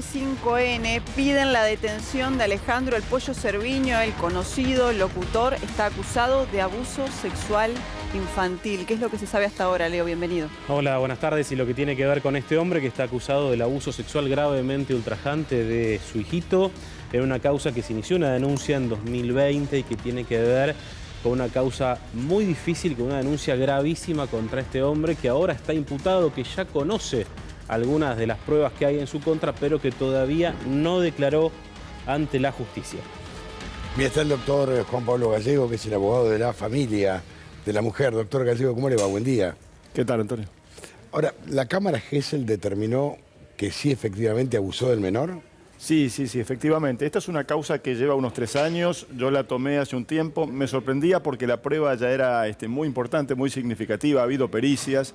5N piden la detención de Alejandro El Pollo Cerviño, el conocido locutor, está acusado de abuso sexual infantil. ¿Qué es lo que se sabe hasta ahora, Leo? Bienvenido. Hola, buenas tardes. Y lo que tiene que ver con este hombre que está acusado del abuso sexual gravemente ultrajante de su hijito, en una causa que se inició una denuncia en 2020 y que tiene que ver con una causa muy difícil, con una denuncia gravísima contra este hombre que ahora está imputado, que ya conoce algunas de las pruebas que hay en su contra, pero que todavía no declaró ante la justicia. Mira, está el doctor Juan Pablo Gallego, que es el abogado de la familia de la mujer. Doctor Gallego, ¿cómo le va? Buen día. ¿Qué tal, Antonio? Ahora, ¿la Cámara Gesell determinó que sí efectivamente abusó del menor? Sí, efectivamente. Esta es una causa que lleva unos 3 años. Yo la tomé hace un tiempo. Me sorprendía porque la prueba ya era muy importante, muy significativa. Ha habido pericias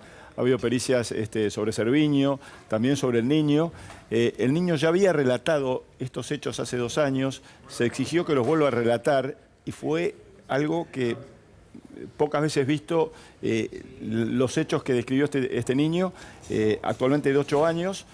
sobre Cerviño, también sobre el niño. El niño ya había relatado estos hechos hace 2 años. Se exigió que los vuelva a relatar y fue algo que pocas veces visto. Los hechos que describió este niño, actualmente de 8 años,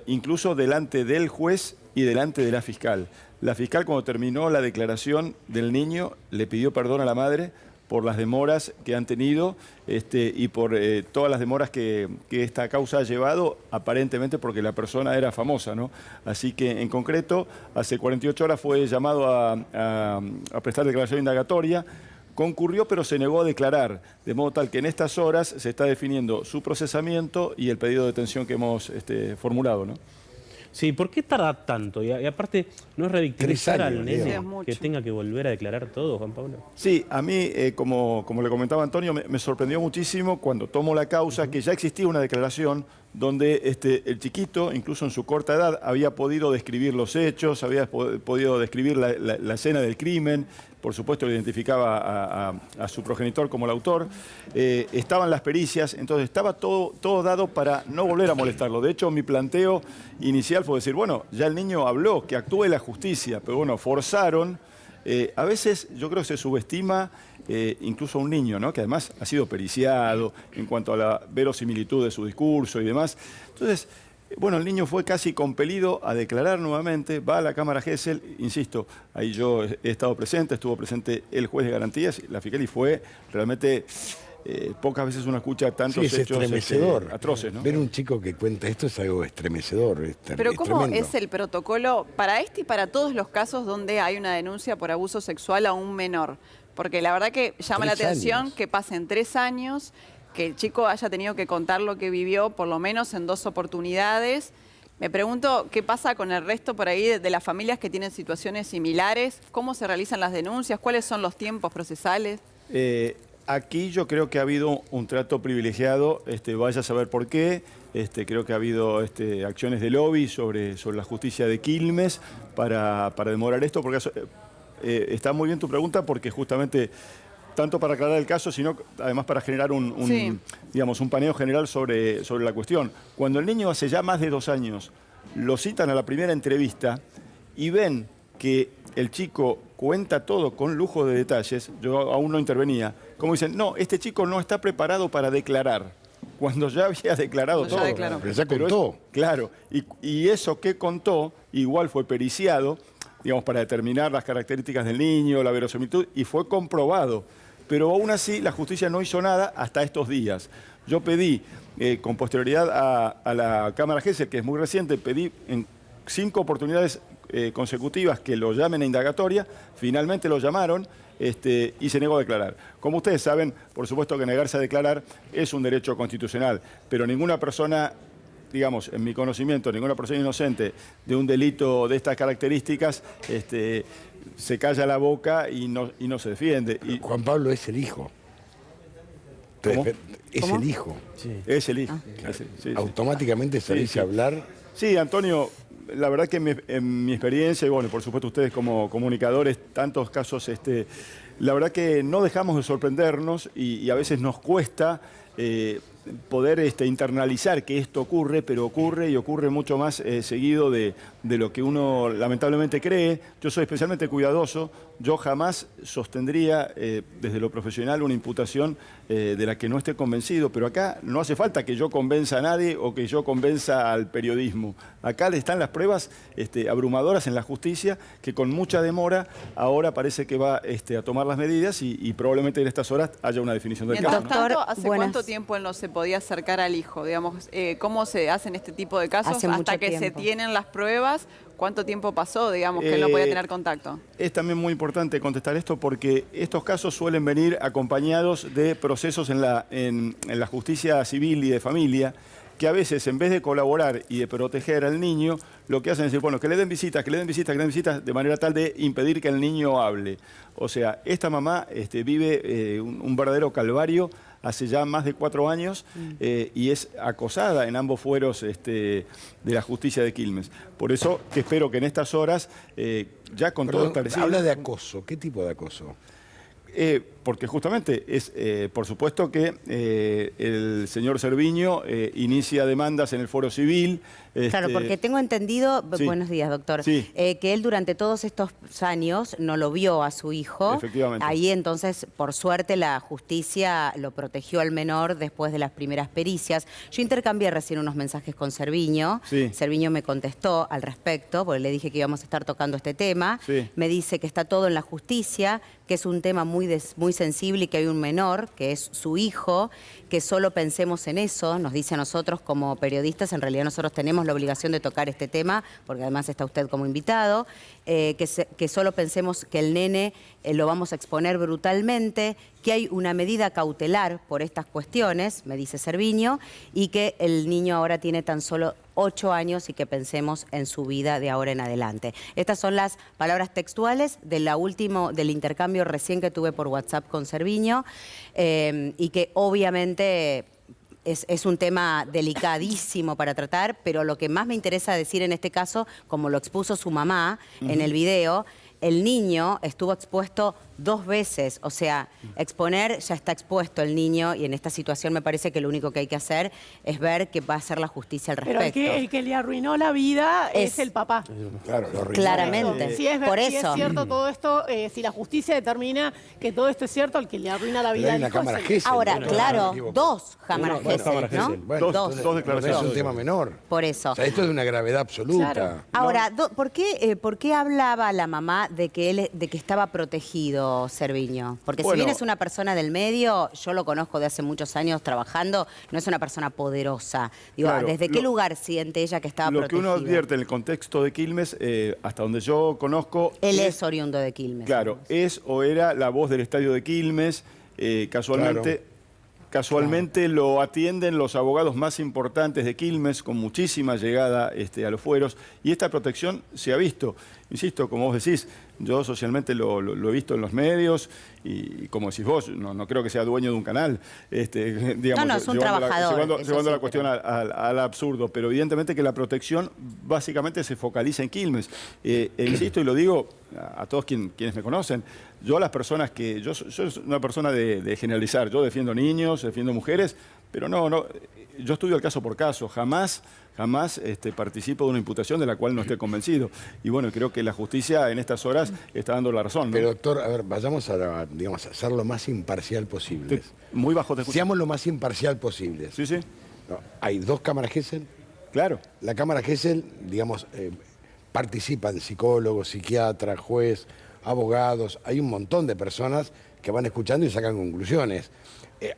incluso delante del juez y delante de la fiscal. La fiscal, cuando terminó la declaración del niño, le pidió perdón a la madre por las demoras que han tenido y por todas las demoras que esta causa ha llevado, aparentemente porque la persona era famosa, ¿no? Así que, en concreto, hace 48 horas fue llamado a prestar declaración indagatoria. Concurrió, pero se negó a declarar, de modo tal que en estas horas se está definiendo su procesamiento y el pedido de detención que hemos formulado, ¿no? Sí, ¿por qué tarda tanto? Y aparte, ¿no es revictimizar 3 años, al nene digamos. que tenga que volver a declarar todo, Juan Pablo? Sí, a mí, como le comentaba Antonio, me sorprendió muchísimo cuando tomo la causa que ya existía una declaración donde el chiquito, incluso en su corta edad, había podido describir los hechos, había podido describir la escena del crimen. Por supuesto, lo identificaba a su progenitor como el autor. Estaban las pericias, entonces estaba todo dado para no volver a molestarlo. De hecho, mi planteo inicial fue decir, bueno, ya el niño habló, que actúe la justicia, pero bueno, forzaron. A veces yo creo que se subestima incluso a un niño, ¿no? Que además ha sido periciado en cuanto a la verosimilitud de su discurso y demás. Entonces, bueno, el niño fue casi compelido a declarar nuevamente, va a la Cámara Gesell, insisto, ahí yo he estado presente, estuvo presente el juez de garantías, la fiscal, y fue realmente, pocas veces uno escucha tantos Sí, es hechos estremecedor. atroces, ¿no? Ver un chico que cuenta esto es algo estremecedor. Pero ¿cómo tremendo. es el protocolo para este y para todos los casos donde hay una denuncia por abuso sexual a un menor? Porque la verdad que llama la 3 atención años. que pasen 3 años, que el chico haya tenido que contar lo que vivió por lo menos en 2 oportunidades. Me pregunto qué pasa con el resto por ahí de las familias que tienen situaciones similares, cómo se realizan las denuncias, cuáles son los tiempos procesales. Aquí yo creo que ha habido un trato privilegiado, vaya a saber por qué. Creo que ha habido acciones de lobby sobre la justicia de Quilmes para demorar esto, porque está muy bien tu pregunta, porque justamente tanto para aclarar el caso, sino además para generar digamos, un paneo general sobre la cuestión. Cuando el niño hace ya más de 2 años lo citan a la primera entrevista y ven que el chico cuenta todo con lujo de detalles, yo aún no intervenía, como dicen, no, este chico no está preparado para declarar, cuando ya había declarado todo. Declaró. Pero ya contó. Claro, y eso que contó igual fue periciado, digamos, para determinar las características del niño, la verosimilitud, y fue comprobado. Pero aún así la justicia no hizo nada hasta estos días. Yo pedí, con posterioridad a la Cámara Gesell, que es muy reciente, pedí en 5 oportunidades consecutivas que lo llamen a indagatoria, finalmente lo llamaron y se negó a declarar. Como ustedes saben, por supuesto que negarse a declarar es un derecho constitucional, pero ninguna persona, digamos, en mi conocimiento, ninguna persona inocente de un delito de estas características se calla la boca y no se defiende. Juan Pablo es el hijo. ¿Cómo? Es ¿Cómo? el hijo. Sí. Es el hijo. Claro. Sí. Automáticamente salís a hablar. Sí, Antonio, la verdad que en mi experiencia, y bueno, por supuesto ustedes como comunicadores, tantos casos, la verdad que no dejamos de sorprendernos y a veces nos cuesta poder internalizar que esto ocurre, pero ocurre y ocurre mucho más seguido de de lo que uno lamentablemente cree. Yo soy especialmente cuidadoso. Yo jamás sostendría desde lo profesional una imputación de la que no esté convencido, pero acá no hace falta que yo convenza a nadie o que yo convenza al periodismo. Acá están las pruebas abrumadoras en la justicia, que con mucha demora ahora parece que va a tomar las medidas y probablemente en estas horas haya una definición del Mientras caso, ¿no? tanto, ¿hace cuánto tiempo él no se podía acercar al hijo? Digamos, ¿cómo se hacen este tipo de casos Hace hasta mucho que se tiempo. tienen las pruebas? ¿Cuánto tiempo pasó, digamos, que él no podía tener contacto? Es también muy importante contestar esto porque estos casos suelen venir acompañados de procesos en la justicia civil y de familia, que a veces en vez de colaborar y de proteger al niño, lo que hacen es decir, bueno, que le den visitas, que le den visitas, que le den visitas, de manera tal de impedir que el niño hable. O sea, esta mamá vive un verdadero calvario hace ya más de 4 años y es acosada en ambos fueros de la justicia de Quilmes. Por eso que espero que en estas horas, ya con todo esclarecido... Habla de acoso. ¿Qué tipo de acoso? Porque justamente es, por supuesto que el señor Cerviño inicia demandas en el foro civil. Claro, porque tengo entendido, Sí. buenos días, doctor, Sí. que él durante todos estos años no lo vio a su hijo. Efectivamente. Ahí entonces, por suerte, la justicia lo protegió al menor después de las primeras pericias. Yo intercambié recién unos mensajes con Cerviño. Sí. Cerviño me contestó al respecto, porque le dije que íbamos a estar tocando este tema. Sí. Me dice que está todo en la justicia, que es un tema muy sensible y que hay un menor, que es su hijo, que solo pensemos en eso, nos dice a nosotros como periodistas, en realidad nosotros tenemos la obligación de tocar este tema, porque además está usted como invitado, que solo pensemos que el nene lo vamos a exponer brutalmente, que hay una medida cautelar por estas cuestiones, me dice Cerviño, y que el niño ahora tiene tan solo 8 años y que pensemos en su vida de ahora en adelante. Estas son las palabras textuales del intercambio recién que tuve por WhatsApp con Cerviño y que obviamente es un tema delicadísimo para tratar, pero lo que más me interesa decir en este caso, como lo expuso su mamá en el video, el niño estuvo expuesto 2 veces, o sea, exponer, ya está expuesto el niño y en esta situación me parece que lo único que hay que hacer es ver qué va a hacer la justicia al Pero respecto. el que le arruinó la vida es el papá. Claro, lo arruinó. Claramente. Si es, Por si eso. es cierto todo esto, si la justicia determina que todo esto es cierto, el que le arruina la Pero vida hay al una hijo es cámara el- Gesell. Ahora, ¿no? claro, Me equivoco. 2 cámaras Dos cámaras Gesell, ¿no? Gesell. Bueno, Dos entonces, declaraciones. no es un tema menor. Por eso. O sea, esto es de una gravedad absoluta. Claro. Ahora, ¿por qué hablaba la mamá de que estaba protegido Cerviño? Porque si Bueno. bien es una persona del medio, yo lo conozco de hace muchos años trabajando, no es una persona poderosa. Digo, Claro, ¿desde qué lugar siente ella que estaba Lo que protegido? uno advierte en el contexto de Quilmes, hasta donde yo conozco... Él es oriundo de Quilmes. Claro, es o era la voz del estadio de Quilmes. Casualmente lo atienden los abogados más importantes de Quilmes, con muchísima llegada a los fueros, y esta protección se ha visto. Insisto, como vos decís, yo socialmente lo he visto en los medios, y como decís vos, no creo que sea dueño de un canal. Digamos, No, es un llevando trabajador, llevando eso sí, la cuestión al absurdo, pero evidentemente que la protección básicamente se focaliza en Quilmes. Insisto y lo digo a todos quienes me conocen, yo a las personas que... Yo soy una persona de generalizar, yo defiendo niños, defiendo mujeres, pero no, yo estudio el caso por caso, jamás participo de una imputación de la cual no esté convencido. Y bueno, creo que la justicia en estas horas está dando la razón, ¿no? Pero doctor, a ver, vayamos a ser lo más imparcial posible. Muy bajo te escucho. Seamos lo más imparcial posible. Sí, sí, No, hay 2 cámaras Gesell. claro. La cámara Gesell, participan psicólogos, psiquiatras, juez, abogados. Hay un montón de personas que van escuchando y sacan conclusiones.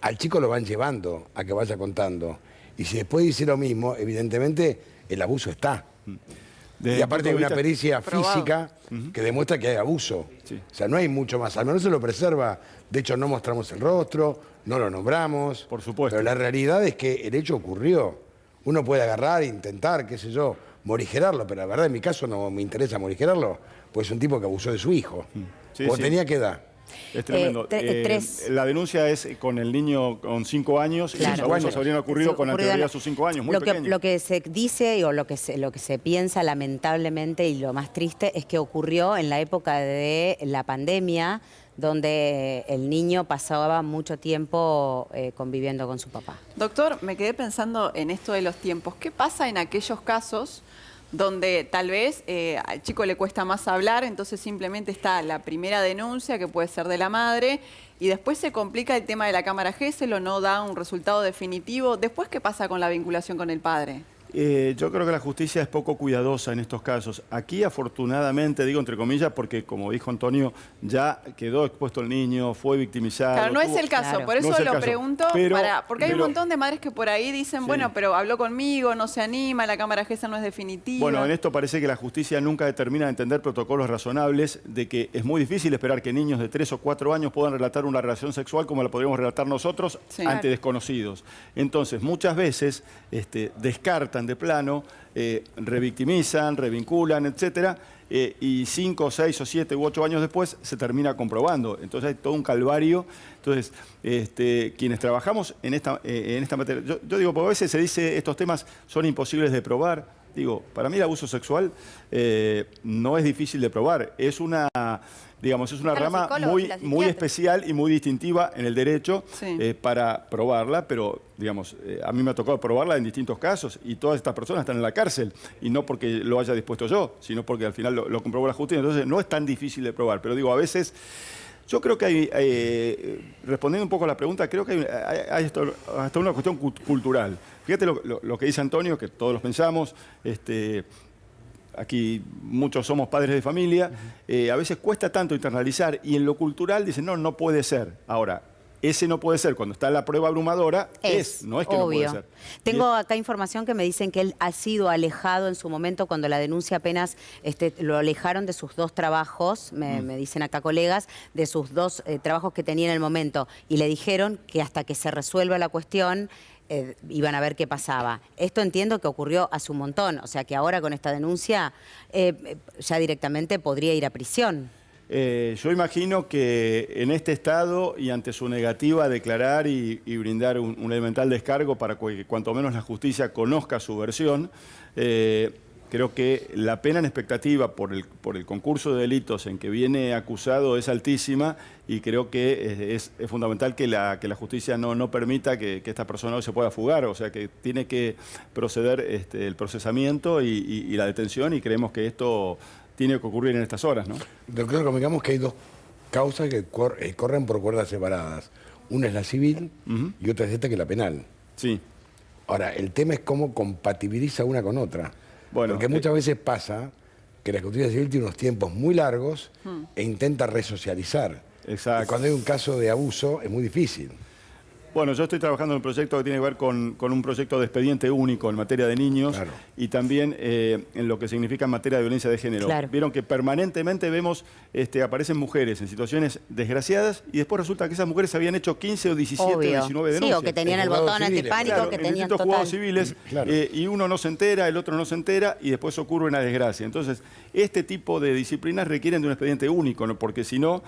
Al chico lo van llevando a que vaya contando. Y si después dice lo mismo, evidentemente el abuso está. Desde Y el aparte hay punto de una vista- pericia Probado. física que demuestra que hay abuso. Sí. O sea, no hay mucho más. Al menos se lo preserva. De hecho, no mostramos el rostro, no lo nombramos. Por supuesto. Pero la realidad es que el hecho ocurrió. Uno puede agarrar, intentar, qué sé yo, morigerarlo, pero la verdad en mi caso no me interesa morigerarlo, pues es un tipo que abusó de su hijo. Sí, ¿O sí. tenía qué edad? Es tremendo. 3. La denuncia es con el niño con 5 años. Claro. Los abusos Años. habrían ocurrido con Ocurrido anterioridad en- a sus 5 años, muy lo pequeño. que se dice o lo que se piensa lamentablemente y lo más triste es que ocurrió en la época de la pandemia, donde el niño pasaba mucho tiempo conviviendo con su papá. Doctor, me quedé pensando en esto de los tiempos. ¿Qué pasa en aquellos casos donde tal vez al chico le cuesta más hablar, entonces simplemente está la primera denuncia, que puede ser de la madre, y después se complica el tema de la cámara Gesell o no da un resultado definitivo. Después, ¿qué pasa con la vinculación con el padre? Yo creo que la justicia es poco cuidadosa en estos casos. Aquí, afortunadamente, digo entre comillas, porque como dijo Antonio, ya quedó expuesto el niño, fue victimizado. Claro, no es el caso, Claro. por eso No es el lo caso. pregunto, porque hay un montón de madres que por ahí dicen, Sí. bueno, pero habló conmigo, no se anima, la cámara Gesell no es definitiva. Bueno, en esto parece que la justicia nunca determina de entender protocolos razonables de que es muy difícil esperar que niños de 3 o 4 años puedan relatar una relación sexual como la podríamos relatar nosotros Sí. ante desconocidos. Entonces, muchas veces descartan de plano, revictimizan, revinculan, etcétera, y 5, 6 o 7 u 8 años después se termina comprobando. Entonces hay todo un calvario. Entonces, quienes trabajamos en esta materia, yo digo, porque a veces se dice estos temas son imposibles de probar. Digo, para mí el abuso sexual no es difícil de probar. Es una rama muy especial y muy distintiva en el derecho Sí. para probarla, pero digamos, a mí me ha tocado probarla en distintos casos y todas estas personas están en la cárcel y no porque lo haya dispuesto yo, sino porque al final lo comprobó la justicia. Entonces no es tan difícil de probar, pero digo, a veces... Yo creo que hay, respondiendo un poco a la pregunta, creo que hay hasta una cuestión cultural. Fíjate lo que dice Antonio, que todos los pensamos, aquí muchos somos padres de familia, a veces cuesta tanto internalizar y en lo cultural dicen, no puede ser. Ahora, ese no puede ser, cuando está la prueba abrumadora, no es que no puede ser. Tengo acá información que me dicen que él ha sido alejado en su momento cuando la denuncia apenas lo alejaron de sus 2 trabajos, me dicen acá colegas, de sus 2 trabajos que tenía en el momento y le dijeron que hasta que se resuelva la cuestión iban a ver qué pasaba. Esto entiendo que ocurrió hace un montón, o sea que ahora con esta denuncia ya directamente podría ir a prisión. Yo imagino que en este estado y ante su negativa a declarar y brindar un elemental descargo para que cuanto menos la justicia conozca su versión, creo que la pena en expectativa por el concurso de delitos en que viene acusado es altísima y creo que es fundamental que la justicia no permita que esta persona se pueda fugar, o sea que tiene que proceder el procesamiento y la detención y creemos que esto tiene que ocurrir en estas horas, ¿no? Doctor, convengamos que hay 2 causas que corren por cuerdas separadas. Una es la civil y otra es esta que es la penal. Sí. Ahora, el tema es cómo compatibiliza una con otra. Bueno, porque muchas veces pasa que la justicia civil tiene unos tiempos muy largos e intenta resocializar. Exacto. Y cuando hay un caso de abuso es muy difícil. Bueno, yo estoy trabajando en un proyecto que tiene que ver con un proyecto de expediente único en materia de niños y también en lo que significa en materia de violencia de género. Claro. Vieron que permanentemente vemos, aparecen mujeres en situaciones desgraciadas y después resulta que esas mujeres habían hecho 15 o 17 o 19 denuncias. Sí, o que tenían el botón antipánico, Claro, que en tenían distintos total. juzgados civiles y uno no se entera, el otro no se entera y después ocurre una desgracia. Entonces, este tipo de disciplinas requieren de un expediente único, ¿no? Porque si no,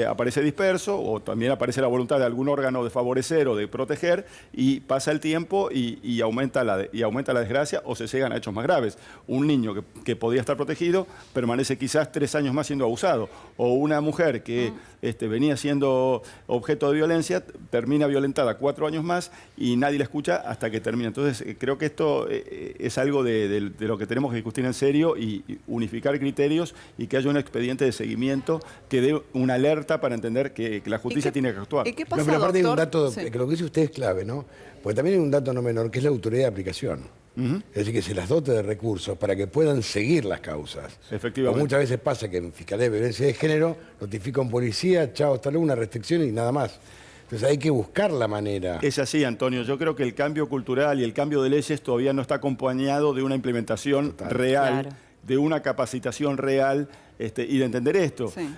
aparece disperso o también aparece la voluntad de algún órgano de favorecer o de proteger y pasa el tiempo y aumenta la desgracia o se llegan a hechos más graves. Un niño que podía estar protegido permanece quizás 3 años más siendo abusado o una mujer que venía siendo objeto de violencia termina violentada 4 años más y nadie la escucha hasta que termina. Entonces creo que esto es algo de lo que tenemos que discutir en serio y unificar criterios y que haya un expediente de seguimiento que dé una alerta para entender que la justicia tiene que actuar. ¿Y qué pasa, Pero aparte hay un doctor? dato, Sí. que lo que dice usted es clave, ¿no? Porque también hay un dato no menor, que es la autoridad de aplicación. Es decir, que se las dote de recursos para que puedan seguir las causas. Efectivamente. Porque muchas veces pasa que en Fiscalía de Violencia de Género notifica a un policía, chao, hasta luego, una restricción y nada más. Entonces hay que buscar la manera. Es así, Antonio. Yo creo que el cambio cultural y el cambio de leyes todavía no está acompañado de una implementación real, Claro. de una capacitación real y de entender esto. Sí.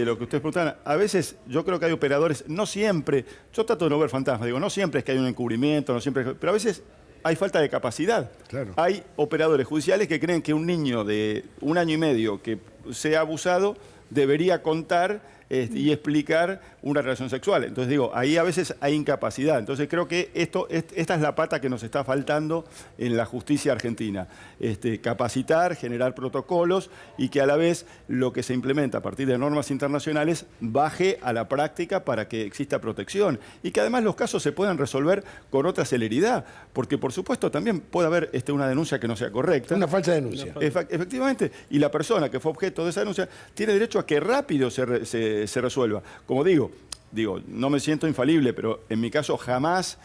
Lo que ustedes preguntaban, a veces yo creo que hay operadores, no siempre, yo trato de no ver fantasmas, digo, no siempre es que hay un encubrimiento, no siempre, pero a veces hay falta de capacidad. Claro. Hay operadores judiciales que creen que un niño de 1 año y medio que sea abusado debería contar y explicar una relación sexual. Entonces digo, ahí a veces hay incapacidad. Entonces creo que esta es la pata que nos está faltando en la justicia argentina. Capacitar, generar protocolos y que a la vez lo que se implementa a partir de normas internacionales baje a la práctica para que exista protección y que además los casos se puedan resolver con otra celeridad, porque por supuesto también puede haber una denuncia que no sea correcta. Una falsa denuncia. Efectivamente, y la persona que fue objeto de esa denuncia tiene derecho a que rápido se resuelva. Como digo, no me siento infalible, pero en mi caso jamás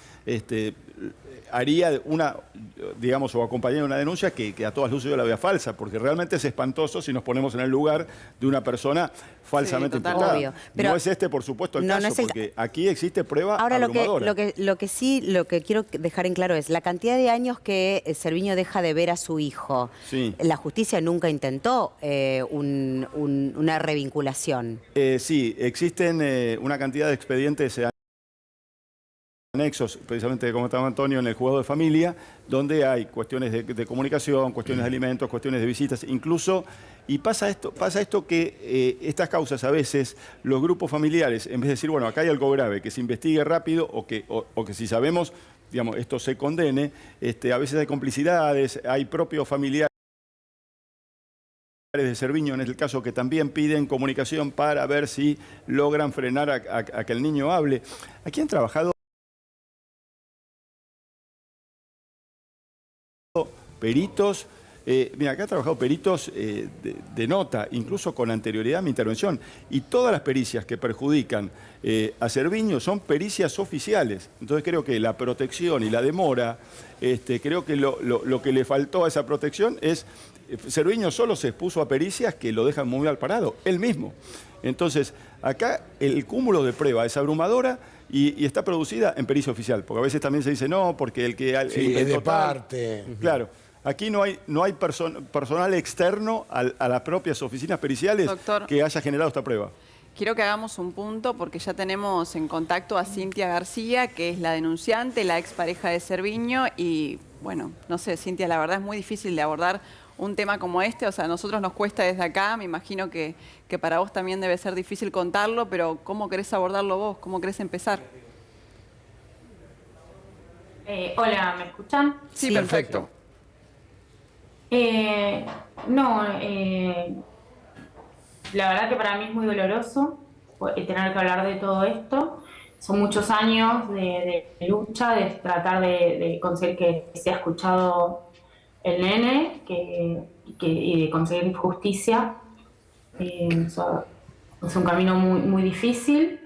haría o acompañaría una denuncia que a todas luces yo la vea falsa, porque realmente es espantoso si nos ponemos en el lugar de una persona falsamente imputada. Obvio. Pero no es por supuesto, el no, caso, no es el... porque aquí existe prueba Ahora, abrumadora. lo que quiero dejar en claro es la cantidad de años que Cerviño deja de ver a su hijo. Sí. La justicia nunca intentó una revinculación. Sí, existen una cantidad de expedientes anexos, precisamente como estaba Antonio, en el juzgado de familia, donde hay cuestiones de comunicación, cuestiones de alimentos, cuestiones de visitas, incluso, y pasa esto que estas causas a veces los grupos familiares, en vez de decir, bueno, acá hay algo grave, que se investigue rápido o que si sabemos, digamos, esto se condene, a veces hay complicidades, hay propios familiares de Cerviño, en el caso que también piden comunicación para ver si logran frenar a que el niño hable. Aquí han trabajado peritos, mira, acá han trabajado peritos de nota, incluso con anterioridad a mi intervención, y todas las pericias que perjudican a Cerviño son pericias oficiales. Entonces creo que la protección y la demora, creo que lo que le faltó a esa protección es, Cerviño solo se expuso a pericias que lo dejan muy mal parado, él mismo. Entonces, acá el cúmulo de prueba es abrumadora y está producida en pericia oficial, porque a veces también se dice no, porque el que... Sí, es de parte. Claro. Aquí no hay personal externo a las propias oficinas periciales, Doctor, que haya generado esta prueba. quiero que hagamos un punto porque ya tenemos en contacto a Cintia García, que es la denunciante, la expareja de Cerviño. Y bueno, no sé, Cintia, la verdad es muy difícil de abordar un tema como este. O sea, a nosotros nos cuesta desde acá, me imagino que para vos también debe ser difícil contarlo, pero ¿cómo querés abordarlo vos? ¿Cómo querés empezar? Hola, ¿me escuchan? Sí, perfecto. La verdad que para mí es muy doloroso tener que hablar de todo esto. Son muchos años de lucha, de tratar de conseguir que sea escuchado el nene y de conseguir justicia. Es un camino muy difícil.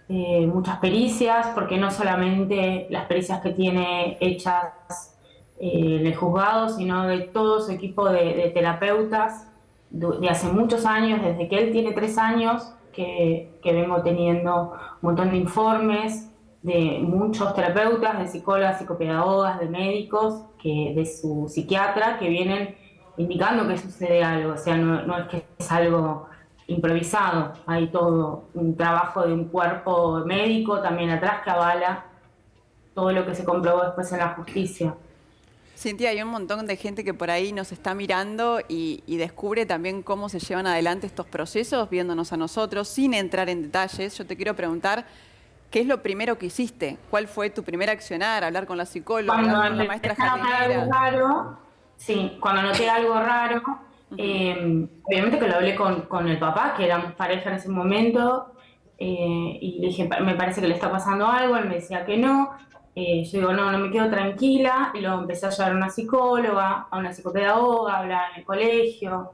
Muchas pericias, porque no solamente las pericias que tiene hechas en el juzgado, sino de todo su equipo de terapeutas de hace muchos años, desde que él tiene 3 años, que vengo teniendo un montón de informes de muchos terapeutas, de psicólogas, psicopedagogas, de médicos, de su psiquiatra, que vienen indicando que sucede algo. O sea, no es que es algo improvisado, hay todo un trabajo de un cuerpo médico también atrás que avala todo lo que se comprobó después en la justicia. Cintia, hay un montón de gente que por ahí nos está mirando y descubre también cómo se llevan adelante estos procesos, viéndonos a nosotros, sin entrar en detalles. Yo te quiero preguntar, ¿qué es lo primero que hiciste? ¿Cuál fue tu primer accionar? ¿Hablar con la psicóloga, hablar con la maestra jardinera? Cuando noté algo raro, obviamente que lo hablé con el papá, que éramos pareja en ese momento, y le dije, me parece que le está pasando algo, él me decía que no. Yo digo, no me quedo tranquila, y luego empecé a llevar a una psicóloga, a una psicopedagoga, a hablar en el colegio,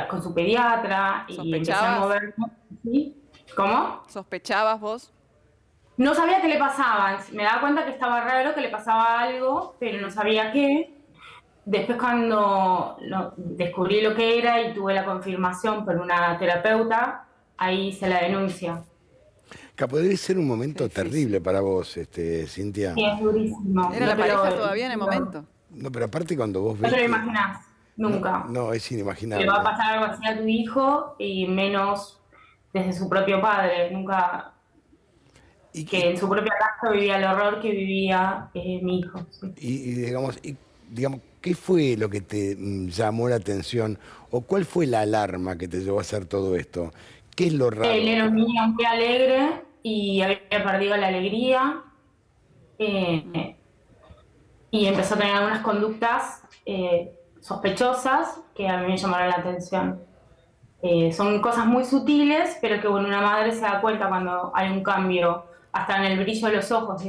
con su pediatra, y empecé a moverme. ¿Sí? ¿Cómo? ¿Sospechabas vos? No sabía qué le pasaba, me daba cuenta que estaba raro, que le pasaba algo, pero no sabía qué. Después cuando descubrí lo que era y tuve la confirmación por una terapeuta, ahí hice la denuncia. Debe ser un momento terrible para vos, Cintia. Sí, es durísimo. ¿Era la pareja todavía en el momento? No, pero aparte cuando vos ves... No te lo imaginás, nunca. No, es inimaginable. Le va a pasar algo así a tu hijo y menos desde su propio padre. Nunca... que en su propia casa vivía el horror que vivía mi hijo. Sí. Y digamos, ¿qué fue lo que te llamó la atención? ¿O cuál fue la alarma que te llevó a hacer todo esto? ¿Qué es lo raro? Él era un niño muy alegre y había perdido la alegría. Y empezó a tener algunas conductas sospechosas que a mí me llamaron la atención. Son cosas muy sutiles, pero que bueno, una madre se da cuenta cuando hay un cambio, hasta en el brillo de los ojos,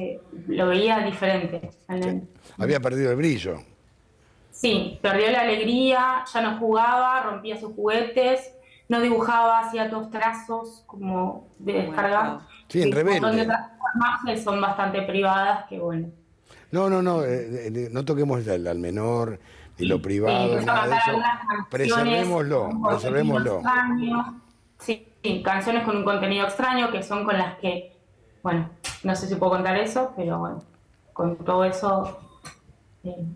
lo veía diferente. Había perdido el brillo. Sí, perdió la alegría, ya no jugaba, rompía sus juguetes, no dibujaba, hacía todos trazos como de descargar. Sí, en Un montón de rebelde. otras cosas más que son bastante privadas, que bueno. No, no toquemos al menor, ni lo privado, Empezó a nada de cantar eso. algunas canciones Preservémoslo, con contenido preservémoslo. extraño. Sí, canciones con un contenido extraño que son con las que, bueno, no sé si puedo contar eso, pero bueno, con todo eso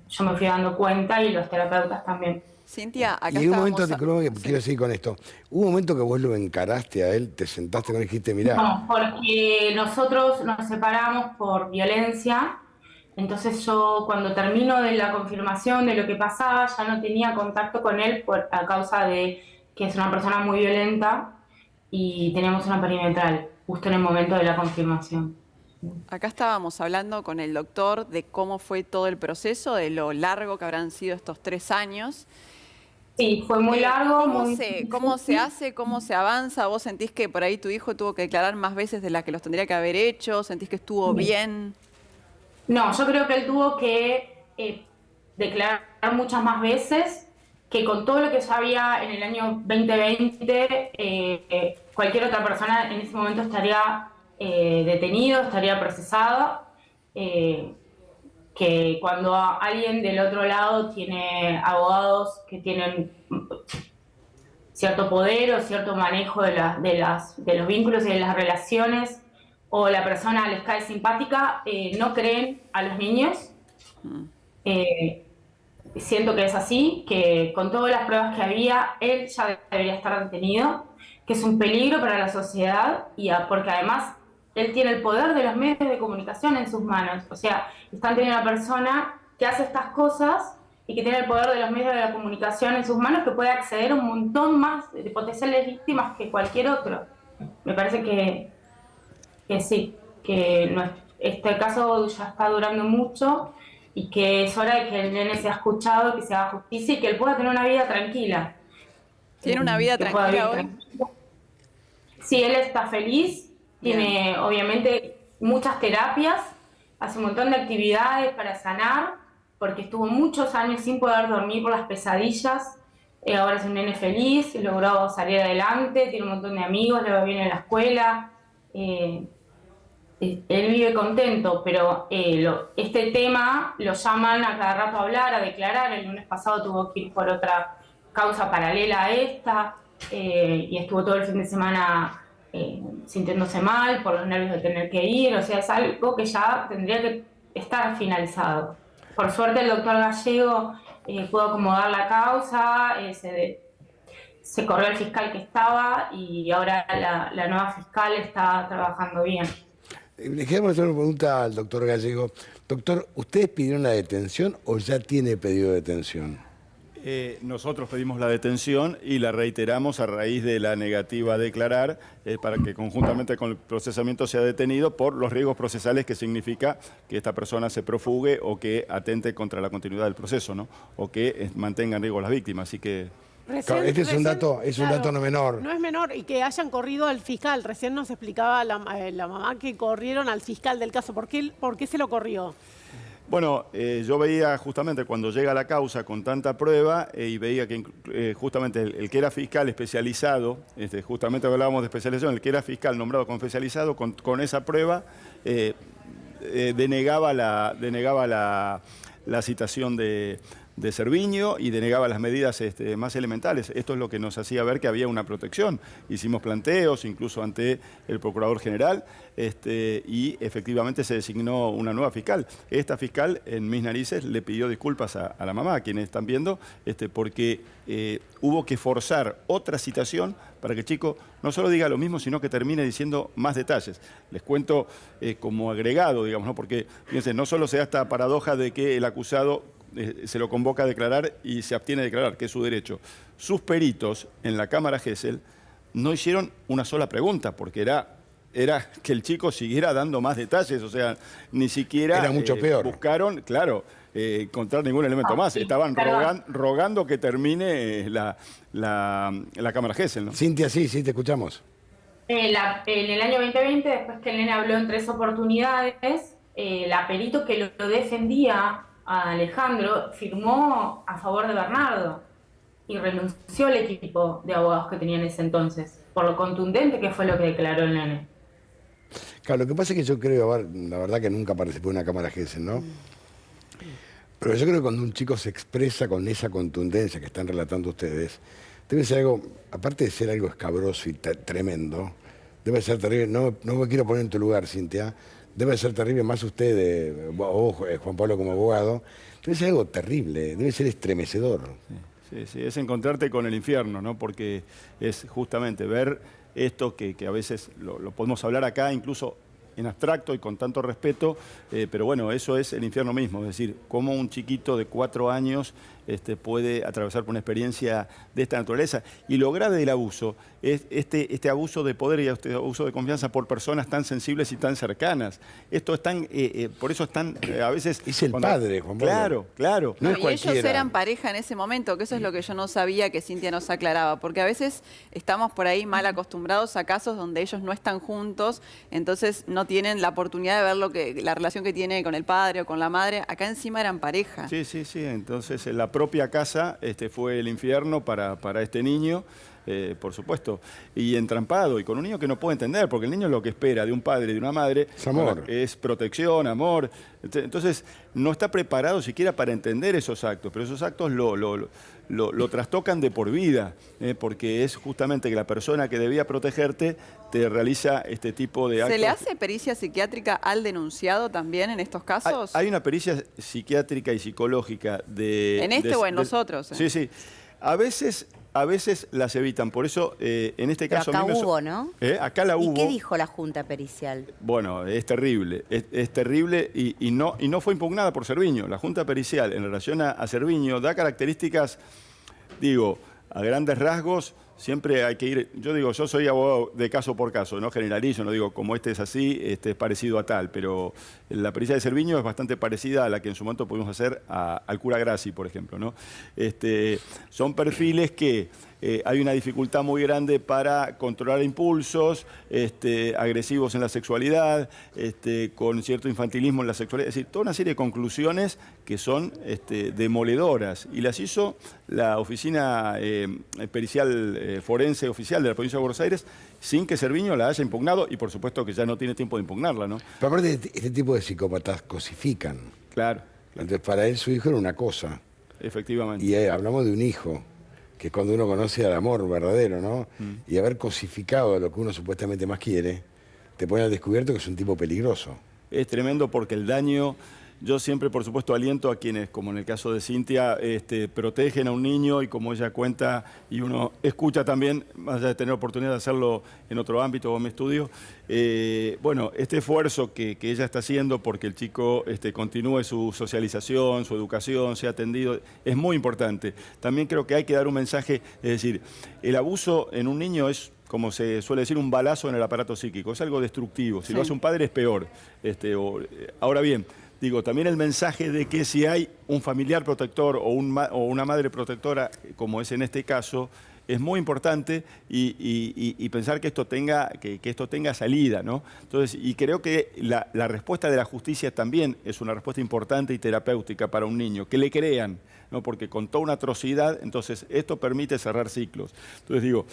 yo me fui dando cuenta y los terapeutas también. Cintia, acá Y hay un momento, estábamos... disculpa, que quiero seguir con esto. Hubo un momento que vos lo encaraste a él, te sentaste con él y dijiste, mirá, No, porque nosotros nos separamos por violencia, entonces yo cuando termino de la confirmación de lo que pasaba ya no tenía contacto con él a causa de que es una persona muy violenta y teníamos una perimetral justo en el momento de la confirmación. Acá estábamos hablando con el doctor de cómo fue todo el proceso, de lo largo que habrán sido estos 3 años. Sí, fue muy largo. ¿Cómo se hace? ¿Cómo se avanza? ¿Vos sentís que por ahí tu hijo tuvo que declarar más veces de las que los tendría que haber hecho? ¿Sentís que estuvo bien? No, yo creo que él tuvo que declarar muchas más veces, que con todo lo que ya había en el año 2020, cualquier otra persona en ese momento estaría detenido, estaría procesado. Que cuando alguien del otro lado tiene abogados que tienen cierto poder o cierto manejo de los vínculos y de las relaciones, o la persona les cae simpática, no creen a los niños. Siento que es así, que con todas las pruebas que había, él ya debería estar detenido, que es un peligro para la sociedad, porque además él tiene el poder de los medios de comunicación en sus manos. O sea, están teniendo una persona que hace estas cosas y que tiene el poder de los medios de la comunicación en sus manos, que puede acceder a un montón más de potenciales víctimas que cualquier otro. Me parece que sí, que este caso ya está durando mucho y que es hora de que el nene sea escuchado, que se haga justicia y que él pueda tener una vida tranquila. ¿Tiene una vida tranquila hoy? Sí, él está feliz. Tiene, obviamente, muchas terapias, hace un montón de actividades para sanar, porque estuvo muchos años sin poder dormir por las pesadillas. Ahora es un nene feliz, logró salir adelante, tiene un montón de amigos, le va bien en la escuela. Él vive contento, pero este tema lo llaman a cada rato a hablar, a declarar. El lunes pasado tuvo que ir por otra causa paralela a esta, y estuvo todo el fin de semana sintiéndose mal por los nervios de tener que ir. O sea, es algo que ya tendría que estar finalizado. Por suerte el doctor Gallego pudo acomodar la causa, se corrió el fiscal que estaba y ahora la nueva fiscal está trabajando bien. Dejemos hacer una pregunta al doctor Gallego. Doctor, ¿ustedes pidieron la detención o ya tiene pedido de detención? Nosotros pedimos la detención y la reiteramos a raíz de la negativa a declarar para que conjuntamente con el procesamiento sea detenido por los riesgos procesales que significa que esta persona se profugue o que atente contra la continuidad del proceso, ¿no? O que mantenga en riesgo a las víctimas. Así que... Claro, este es un dato no menor. No es menor, y que hayan corrido al fiscal. Recién nos explicaba la mamá que corrieron al fiscal del caso. ¿Por qué se lo corrió? Bueno, yo veía justamente cuando llega la causa con tanta prueba y veía que justamente el que era fiscal especializado, justamente hablábamos de especialización, el que era fiscal nombrado como especializado, con esa prueba denegaba la citación de Cerviño y denegaba las medidas más elementales. Esto es lo que nos hacía ver que había una protección. Hicimos planteos, incluso ante el Procurador General, y efectivamente se designó una nueva fiscal. Esta fiscal, en mis narices, le pidió disculpas a la mamá, a quienes están viendo, porque hubo que forzar otra citación para que el chico no solo diga lo mismo, sino que termine diciendo más detalles. Les cuento como agregado, digamos, ¿no? Porque, fíjense, no solo se da esta paradoja de que el acusado se lo convoca a declarar y se abstiene de declarar, que es su derecho. Sus peritos en la Cámara Gesell no hicieron una sola pregunta, porque era que el chico siguiera dando más detalles, o sea, ni siquiera Era mucho peor. buscaron, claro, encontrar ningún elemento más. sí, Estaban perdón. rogando que termine la cámara Gesell, ¿no? Cintia, sí, te escuchamos. En el año 2020, después que el nene habló en 3 oportunidades, la perito que lo defendía a Alejandro firmó a favor de Bernardo y renunció al equipo de abogados que tenía en ese entonces, por lo contundente que fue lo que declaró el nene. Claro, lo que pasa es que yo creo, a ver, la verdad que nunca participé en una cámara Gesell, ¿no? Pero yo creo que cuando un chico se expresa con esa contundencia que están relatando ustedes, debe ser algo, aparte de ser algo escabroso y tremendo, debe ser terrible. No me quiero poner en tu lugar, Cintia. Debe ser terrible, más usted, vos, Juan Pablo, como abogado. Debe ser algo terrible, debe ser estremecedor. Sí, es encontrarte con el infierno, ¿no? Porque es justamente ver esto que a veces lo podemos hablar acá, incluso en abstracto y con tanto respeto, pero bueno, eso es el infierno mismo, es decir, cómo un chiquito de 4 años puede atravesar por una experiencia de esta naturaleza. Y lo grave del abuso es este abuso de poder y este abuso de confianza por personas tan sensibles y tan cercanas. Esto es tan, por eso es tan, a veces... Es el padre, Juan Pablo. Claro. No es y ellos cualquiera. eran pareja en ese momento, que eso es lo que yo no sabía que Cintia nos aclaraba, porque a veces estamos por ahí mal acostumbrados a casos donde ellos no están juntos, entonces no tienen la oportunidad de ver la relación que tiene con el padre o con la madre. Acá encima eran pareja. Sí, entonces la propia casa fue el infierno para este niño. Por supuesto, y entrampado, y con un niño que no puede entender, porque el niño lo que espera de un padre y de una madre es amor, es protección, amor. Entonces, no está preparado siquiera para entender esos actos, pero esos actos lo trastocan de por vida, porque es justamente que la persona que debía protegerte te realiza este tipo de actos. ¿Se le hace pericia psiquiátrica al denunciado también en estos casos? Hay una pericia psiquiátrica y psicológica de... ¿En este o en los otros? Sí. A veces las evitan, por eso en este Pero caso... acá hubo, ¿no? Acá la hubo. ¿Y qué dijo la Junta Pericial? Bueno, es terrible, es terrible y no fue impugnada por Cerviño. La Junta Pericial en relación a Cerviño da características, digo, a grandes rasgos. Siempre hay que ir, yo soy abogado de caso por caso, no generalizo, no digo como este es así, es parecido a tal, pero la pericia de Cerviño es bastante parecida a la que en su momento pudimos hacer al cura Grassi, por ejemplo, ¿no? Son perfiles que hay una dificultad muy grande para controlar impulsos, agresivos en la sexualidad, con cierto infantilismo en la sexualidad, es decir, toda una serie de conclusiones que son demoledoras, y las hizo la oficina pericial forense oficial de la provincia de Buenos Aires sin que Cerviño la haya impugnado, y por supuesto que ya no tiene tiempo de impugnarla, ¿no? Pero aparte, este tipo de psicópatas cosifican. Claro. Entonces, para él su hijo era una cosa. Efectivamente. Y hablamos de un hijo, que es cuando uno conoce al amor verdadero, ¿no? Y haber cosificado lo que uno supuestamente más quiere, te pone al descubierto que es un tipo peligroso. Es tremendo porque el daño... Yo siempre, por supuesto, aliento a quienes, como en el caso de Cintia, protegen a un niño, y como ella cuenta y uno escucha también, más allá de tener oportunidad de hacerlo en otro ámbito o en mi estudio, bueno, este esfuerzo que ella está haciendo porque el chico continúe su socialización, su educación, sea atendido, es muy importante. También creo que hay que dar un mensaje, es decir, el abuso en un niño es, como se suele decir, un balazo en el aparato psíquico, es algo destructivo. Si lo hace un padre es peor. Ahora bien, digo, también el mensaje de que si hay un familiar protector o una madre protectora, como es en este caso, es muy importante, y pensar que esto tenga salida, ¿no? Entonces, y creo que la respuesta de la justicia también es una respuesta importante y terapéutica para un niño, que le crean, ¿no? Porque con toda una atrocidad, entonces esto permite cerrar ciclos. Entonces digo,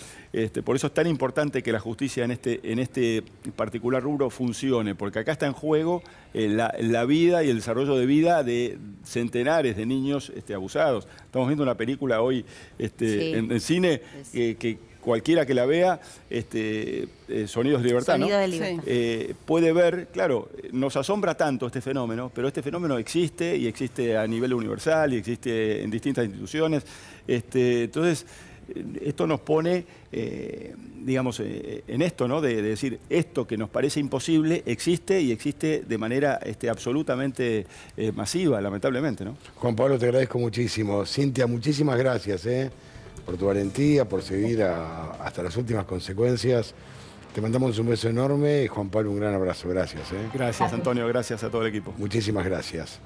por eso es tan importante que la justicia en este particular rubro funcione, porque acá está en juego la vida y el desarrollo de vida de centenares de niños abusados. Estamos viendo una película hoy en cine que cualquiera que la vea, Sonidos de Libertad, Sonidos ¿no? de Libertad. Puede ver, claro, nos asombra tanto este fenómeno, pero este fenómeno existe, y existe a nivel universal, y existe en distintas instituciones. Entonces, esto nos pone, digamos, en esto, ¿no? De decir, esto que nos parece imposible existe, y existe de manera absolutamente masiva, lamentablemente, ¿no? Juan Pablo, te agradezco muchísimo. Cintia, muchísimas gracias, por tu valentía, por seguir hasta las últimas consecuencias. Te mandamos un beso enorme y Juan Pablo un gran abrazo. Gracias. Gracias, Antonio. Gracias a todo el equipo. Muchísimas gracias.